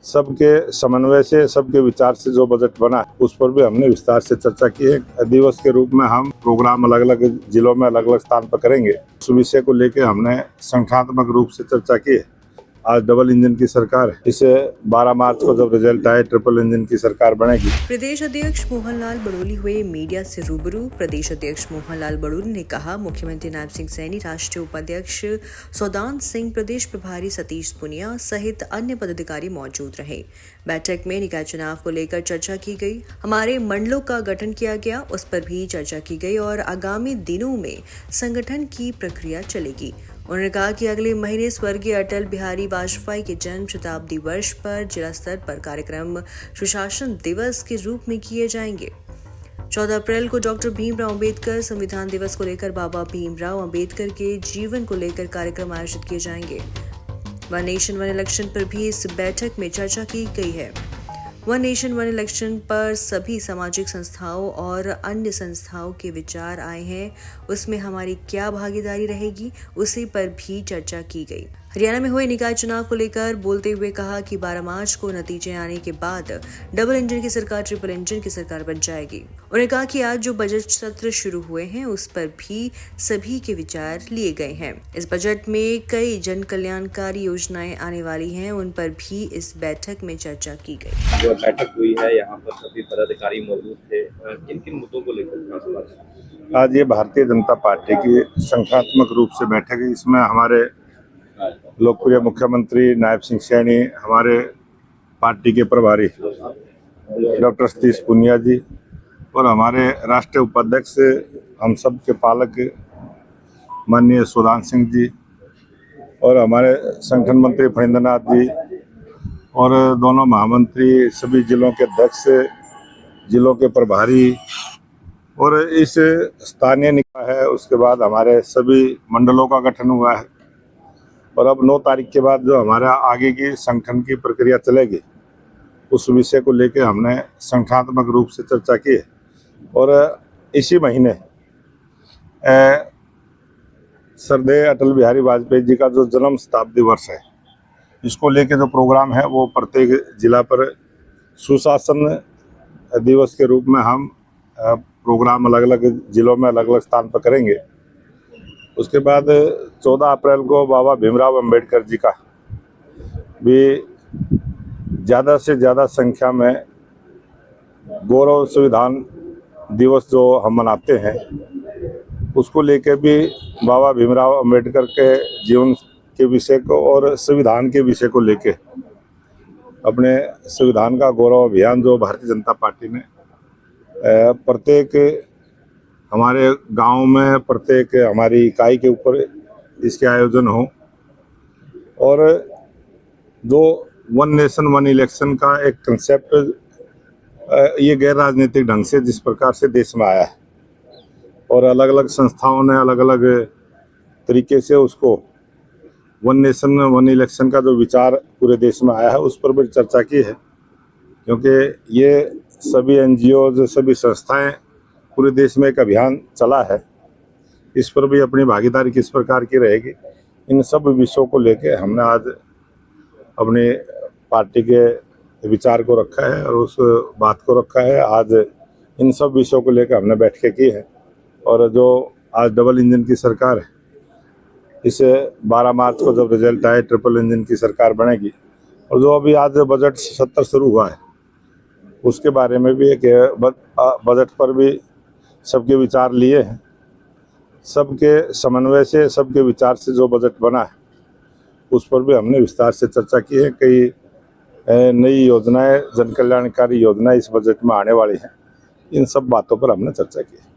सबके समन्वय से, सबके विचार से जो बजट बना उस पर भी हमने विस्तार से चर्चा की है। दिवस के रूप में हम प्रोग्राम अलग अलग जिलों में अलग अलग स्थान पर करेंगे। उस विषय को लेकर हमने संगठनात्मक रूप से चर्चा की है। आज डबल इंजन की सरकार है, इसे 12 मार्च को जब रिजल्ट आए ट्रिपल इंजन की सरकार बनेगी। प्रदेश अध्यक्ष मोहनलाल बड़ोली हुए मीडिया से रूबरू। प्रदेश अध्यक्ष मोहनलाल बड़ोली ने कहा, मुख्यमंत्री नायब सिंह सैनी, राष्ट्रीय उपाध्यक्ष सौदान सिंह, प्रदेश प्रभारी सतीश पुनिया सहित अन्य पदाधिकारी मौजूद रहे। बैठक में निकाय चुनाव को लेकर चर्चा की गई। हमारे मंडलों का गठन किया गया, उस पर भी चर्चा की गई और आगामी दिनों में संगठन की प्रक्रिया चलेगी। उन्होंने कहा कि अगले महीने स्वर्गीय अटल बिहारी वाजपेयी के जन्म शताब्दी वर्ष पर जिला स्तर पर कार्यक्रम सुशासन दिवस के रूप में किए जाएंगे। 14 अप्रैल को डॉक्टर भीमराव अंबेडकर संविधान दिवस को लेकर बाबा भीमराव अंबेडकर के जीवन को लेकर कार्यक्रम आयोजित किए जाएंगे। वन नेशन वन इलेक्शन पर भी इस बैठक में चर्चा की गई है। वन नेशन वन इलेक्शन पर सभी सामाजिक संस्थाओं और अन्य संस्थाओं के विचार आए हैं, उसमें हमारी क्या भागीदारी रहेगी, उसी पर भी चर्चा की गई। हरियाणा में हुए निकाय चुनाव को लेकर बोलते हुए कहा कि 12 मार्च को नतीजे आने के बाद डबल इंजन की सरकार ट्रिपल इंजन की सरकार बन जाएगी। उन्होंने कहा कि आज जो बजट सत्र शुरू हुए हैं उस पर भी सभी के विचार लिए गए हैं। इस बजट में कई जन कल्याणकारी योजनाएं आने वाली हैं, उन पर भी इस बैठक में चर्चा की गई। जो बैठक हुई है यहाँ पर सभी पदाधिकारी मौजूद थे, किन किन मुद्दों को लेकर? आज ये भारतीय जनता पार्टी की संगठनात्मक रूप से बैठक है। इसमें हमारे लोकप्रिय मुख्यमंत्री नायब सिंह सैनी, हमारे पार्टी के प्रभारी डॉक्टर सतीश पुनिया जी और हमारे राष्ट्रीय उपाध्यक्ष हम सब के पालक माननीय सौदान सिंह जी और हमारे संगठन मंत्री फणींद्रनाथ जी और दोनों महामंत्री, सभी जिलों के अध्यक्ष, जिलों के प्रभारी और इस स्थानीय निकाय है। उसके बाद हमारे सभी मंडलों का गठन हुआ है और अब 9 तारीख के बाद जो हमारा आगे की संगठन की प्रक्रिया चलेगी उस विषय को लेकर हमने संगठनात्मक रूप से चर्चा की है। और इसी महीने श्रद्धेय अटल बिहारी वाजपेयी जी का जो जन्म शताब्दी वर्ष है, इसको लेके जो प्रोग्राम है वो प्रत्येक जिला पर सुशासन दिवस के रूप में हम प्रोग्राम अलग अलग जिलों में अलग अलग स्थान पर करेंगे। उसके बाद 14 अप्रैल को बाबा भीमराव अंबेडकर जी का भी ज़्यादा से ज़्यादा संख्या में गौरव संविधान दिवस जो हम मनाते हैं उसको लेके भी बाबा भीमराव अंबेडकर के जीवन के विषय को और संविधान के विषय को लेके अपने संविधान का गौरव अभियान जो भारतीय जनता पार्टी ने प्रत्येक हमारे गांव में, प्रत्येक हमारी इकाई के ऊपर इसके आयोजन हो और जो वन नेशन वन इलेक्शन का एक कंसेप्ट ये गैर राजनीतिक ढंग से जिस प्रकार से देश में आया है और अलग अलग संस्थाओं ने अलग अलग तरीके से उसको वन नेशन वन इलेक्शन का जो विचार पूरे देश में आया है उस पर भी चर्चा की है। क्योंकि ये सभी NGO, सभी संस्थाएं, पूरे देश में एक अभियान चला है, इस पर भी अपनी भागीदारी किस प्रकार की रहेगी, इन सब विषयों को लेके हमने आज अपनी पार्टी के विचार को रखा है और उस बात को रखा है। आज इन सब विषयों को लेकर हमने बैठकें की है और जो आज डबल इंजन की सरकार है, इसे 12 मार्च को जब रिजल्ट आए ट्रिपल इंजन की सरकार बनेगी। और जो अभी आज बजट सत्र शुरू हुआ है उसके बारे में भी एक बजट पर भी सबके विचार लिए हैं। सबके समन्वय से, सबके विचार से जो बजट बना है उस पर भी हमने विस्तार से चर्चा की है। कई नई योजनाएं, जन कल्याणकारी योजनाएं इस बजट में आने वाली हैं, इन सब बातों पर हमने चर्चा की है।